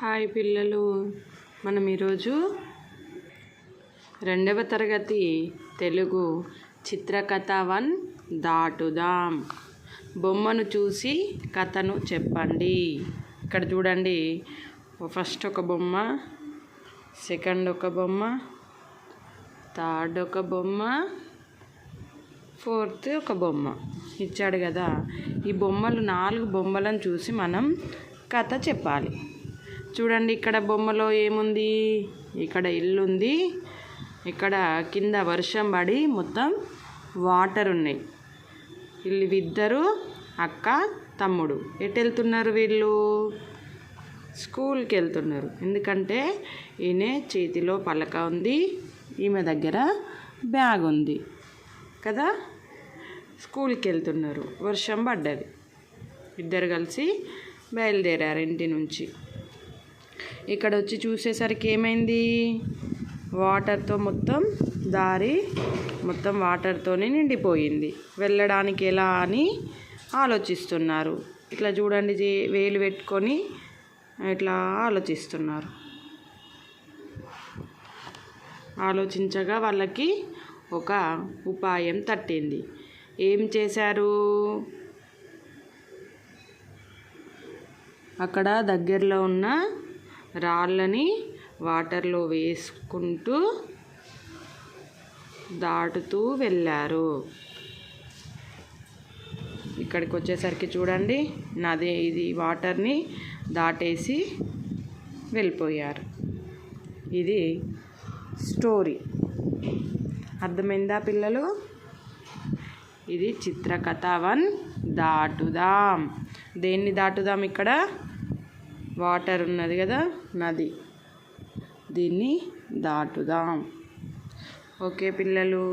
Hi పిల్లలు, మనం ఈరోజు 2వ తరగతి తెలుగు చిత్రకథ 1 దాటుదాం. బొమ్మను చూసి కథను చెప్పండి. ఇక్కడ చూడండి, ఫస్ట్ ఒక బొమ్మ, సెకండ్ ఒక బొమ్మ, థర్డ్ ఒక బొమ్మ, ఫోర్త్ ఒక బొమ్మ ఇచ్చాడు కదా. ఈ బొమ్మలు 4 బొమ్మలను చూసి మనం కథ చెప్పాలి. చూడండి, ఇక్కడ బొమ్మలో ఏముంది? ఇక్కడ ఇల్లు ఉంది. ఇక్కడ కింద వర్షం పడి మొత్తం వాటర్ ఉన్నాయి. వీళ్ళిద్దరు అక్క తమ్ముడు. ఎటు వెళ్తున్నారు వీళ్ళు? స్కూల్కి వెళ్తున్నారు. ఎందుకంటే ఈయన చేతిలో పలక ఉంది, ఈమె దగ్గర బ్యాగ్ ఉంది కదా. స్కూల్కి వెళ్తున్నారు. వర్షం పడ్డది. ఇద్దరు కలిసి బయలుదేరారు ఇంటి నుంచి. ఇక్కడ వచ్చి చూసేసరికి ఏమైంది? వాటర్తో మొత్తం దారి మొత్తం వాటర్తోనే నిండిపోయింది. వెళ్ళడానికి ఎలా అని ఆలోచిస్తున్నారు. ఇట్లా చూడండి, వేలు పెట్టుకొని ఇట్లా ఆలోచిస్తున్నారు. ఆలోచించగా వాళ్ళకి ఒక ఉపాయం తట్టింది. ఏం చేశారు? అక్కడ దగ్గరలో ఉన్న రాళ్ళని వాటర్లో వేసుకుంటూ దాటుతూ వెళ్ళారు. ఇక్కడికి వచ్చేసరికి చూడండి, ఇది వాటర్ని దాటేసి వెళ్ళిపోయారు. ఇది స్టోరీ. అర్థమైందా పిల్లలు? ఇది చిత్రకథ 1 దాటుదాం. దేన్ని దాటుదాం? ఇక్కడ వాటర్ ఉన్నది కదా, నది. దీన్ని దాటుదాం. ఓకే పిల్లలు.